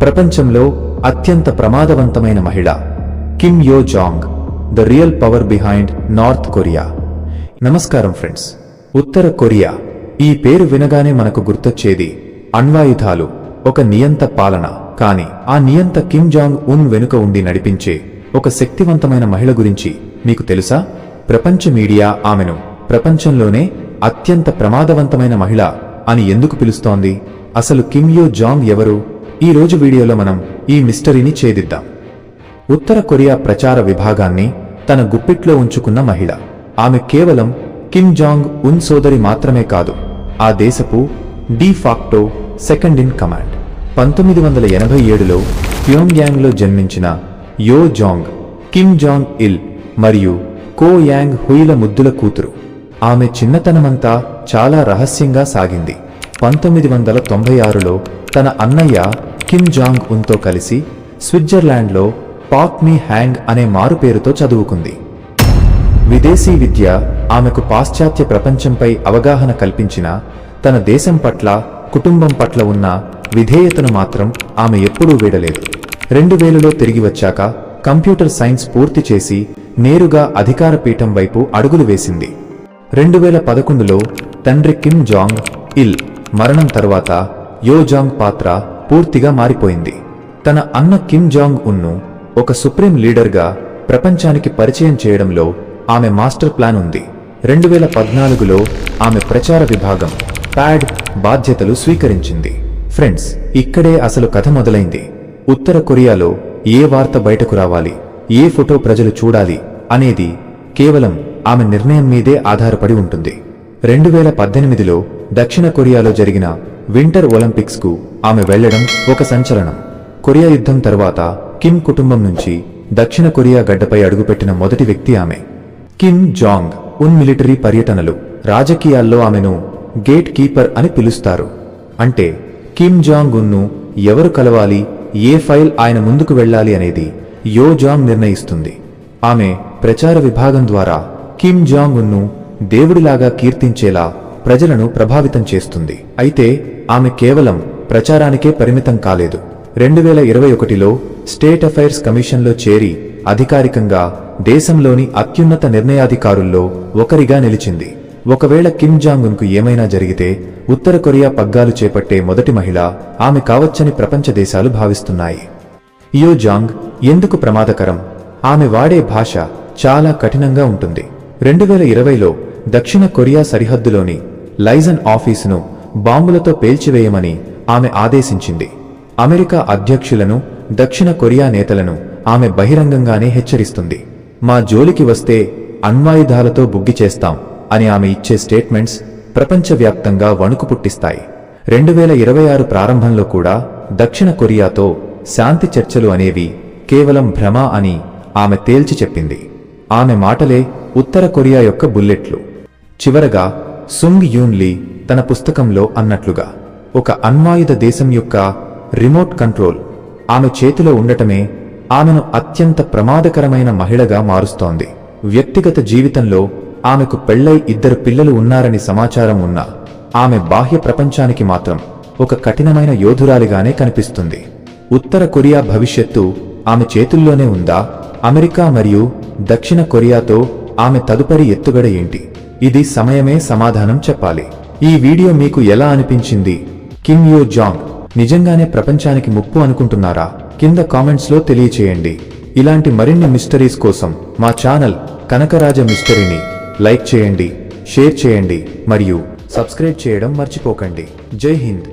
ప్రపంచంలో అత్యంత ప్రమాదవంతమైన మహిళ Kim Yo Jong, the real power behind North Korea. నమస్కారం ఫ్రెండ్స్. ఉత్తర కొరియా ఈ పేరు వినగానే మనకు గుర్తొచ్చేది అణ్వాయుధాలు, ఒక నియంత పాలన. కానీ ఆ నియంత కిమ్ జాంగ్ ఉన్ వెనుక ఉండి నడిపించే ఒక శక్తివంతమైన మహిళ గురించి మీకు తెలుసా? ప్రపంచ మీడియా ఆమెను ప్రపంచంలోనే అత్యంత ప్రమాదవంతమైన మహిళ అని ఎందుకు పిలుస్తోంది? అసలు కిమ్ యో జాంగ్ ఎవరు? ఈ రోజు వీడియోలో మనం ఈ మిస్టరీని ఛేదిద్దాం. ఉత్తర కొరియా ప్రచార విభాగాన్ని తన గుప్పిట్లో ఉంచుకున్న మహిళ. ఆమె కేవలం కిమ్ జాంగ్ ఉన్ సోదరి మాత్రమే కాదు, ఆ దేశపు డి ఫాక్టో సెకండ్ ఇన్ కమాండ్. 1987లో ప్యోంగ్యాంగ్లో జన్మించిన యో జాంగ్, కిమ్ జాంగ్ ఇల్ మరియు కో యాంగ్ హుయిల ముద్దుల కూతురు. ఆమె చిన్నతనమంతా చాలా రహస్యంగా సాగింది. 1996లో తన అన్నయ్య కిమ్ జాంగ్ ఉన్తో కలిసి స్విట్జర్లాండ్లో పాక్ మీ హ్యాంగ్ అనే మారుపేరుతో చదువుకుంది. విదేశీ విద్య ఆమెకు పాశ్చాత్య ప్రపంచంపై అవగాహన కల్పించినా తన దేశం పట్ల, కుటుంబం పట్ల ఉన్న విధేయతను మాత్రం ఆమె ఎప్పుడూ వీడలేదు. 2000లో తిరిగి వచ్చాక కంప్యూటర్ సైన్స్ పూర్తి చేసి నేరుగా అధికార పీఠం వైపు అడుగులు వేసింది. 2011లో తండ్రి కిమ్ జాంగ్ ఇల్ మరణం తరువాత యో జాంగ్ పాత్ర పూర్తిగా మారిపోయింది. తన అన్న కిమ్ జాంగ్ ఉన్ను ఒక సుప్రీం లీడర్గా ప్రపంచానికి పరిచయం చేయడంలో ఆమె మాస్టర్ ప్లాన్ ఉంది. 2014లో ఆమె ప్రచార విభాగం ప్యాడ్ బాధ్యతలు స్వీకరించింది. ఫ్రెండ్స్, ఇక్కడే అసలు కథ మొదలైంది. ఉత్తర కొరియాలో ఏ వార్త బయటకు రావాలి, ఏ ఫోటో ప్రజలు చూడాలి అనేది కేవలం ఆమె నిర్ణయం మీదే ఆధారపడి ఉంటుంది. 2018లో దక్షిణ కొరియాలో జరిగిన వింటర్ ఒలింపిక్స్కు ఆమె వెళ్లడం ఒక సంచలనం. కొరియా యుద్ధం తర్వాత కిమ్ కుటుంబం నుంచి దక్షిణ కొరియా గడ్డపై అడుగుపెట్టిన మొదటి వ్యక్తి ఆమె. కిమ్ జాంగ్ ఉన్ మిలిటరీ పర్యటనలు, రాజకీయాల్లో ఆమెను గేట్ కీపర్ అని పిలుస్తారు. అంటే కిమ్ జాంగ్ ఉన్ను ఎవరు కలవాలి, ఏ ఫైల్ ఆయన ముందుకు వెళ్లాలి అనేది యో జాంగ్ నిర్ణయిస్తుంది. ఆమె ప్రచార విభాగం ద్వారా కిమ్ జాంగ్ ఉన్ను దేవుడిలాగా కీర్తించేలా ప్రజలను ప్రభావితం చేస్తుంది. అయితే ఆమె కేవలం ప్రచారానికే పరిమితం కాలేదు. 2021లో స్టేట్ అఫైర్స్ కమిషన్లో చేరి అధికారికంగా దేశంలోని అత్యున్నత నిర్ణయాధికారుల్లో ఒకరిగా నిలిచింది. ఒకవేళ కిమ్ జాంగ్ ఉన్కు ఏమైనా జరిగితే ఉత్తర కొరియా పగ్గాలు చేపట్టే మొదటి మహిళ ఆమె కావచ్చని ప్రపంచ దేశాలు భావిస్తున్నాయి. యో జాంగ్ ఎందుకు ప్రమాదకరం? ఆమె వాడే భాష చాలా కఠినంగా ఉంటుంది. 2020లో దక్షిణ కొరియా సరిహద్దులోని లైజన్ ఆఫీసును బాంబులతో పేల్చివేయమని ఆమె ఆదేశించింది. అమెరికా అధ్యక్షులను, దక్షిణ కొరియా నేతలను ఆమె బహిరంగంగానే హెచ్చరిస్తుంది. మా జోలికి వస్తే అణ్వాయుధాలతో బుగ్గి చేస్తాం అని ఆమె ఇచ్చే స్టేట్మెంట్స్ ప్రపంచవ్యాప్తంగా వణుకు పుట్టిస్తాయి. 2026 ప్రారంభంలో కూడా దక్షిణ కొరియాతో శాంతి చర్చలు అనేవి కేవలం భ్రమ అని ఆమె తేల్చి చెప్పింది. ఆమె మాటలే ఉత్తర కొరియా యొక్క బుల్లెట్లు. చివరగా సుంగ్ యూన్ లీ తన పుస్తకంలో అన్నట్లుగా, ఒక అణ్వాయుధ దేశం యొక్క రిమోట్ కంట్రోల్ ఆమె చేతిలో ఉండటమే ఆమెను అత్యంత ప్రమాదకరమైన మహిళగా మారుస్తోంది. వ్యక్తిగత జీవితంలో ఆమెకు పెళ్లై 2 పిల్లలు ఉన్నారని సమాచారం ఉన్నా ఆమె బాహ్య ప్రపంచానికి మాత్రం ఒక కఠినమైన యోధురాలిగానే కనిపిస్తుంది. ఉత్తర కొరియా భవిష్యత్తు ఆమె చేతుల్లోనే ఉందా? అమెరికా మరియు దక్షిణ కొరియాతో ఆమె తదుపరి ఎత్తుగడ ఏంటి? ఇది సమయమే సమాధానం చెప్పాలి. ఈ వీడియో మీకు ఎలా అనిపించింది? కిమ్ యో జాంగ్ నిజంగానే ప్రపంచానికి ముప్పు అనుకుంటున్నారా? కింద కామెంట్స్లో తెలియచేయండి. ఇలాంటి మరిన్ని మిస్టరీస్ కోసం మా ఛానల్ కనకరాజ మిస్టరీని లైక్ చేయండి, షేర్ చేయండి మరియు సబ్స్క్రైబ్ చేయడం మర్చిపోకండి. జై హింద్.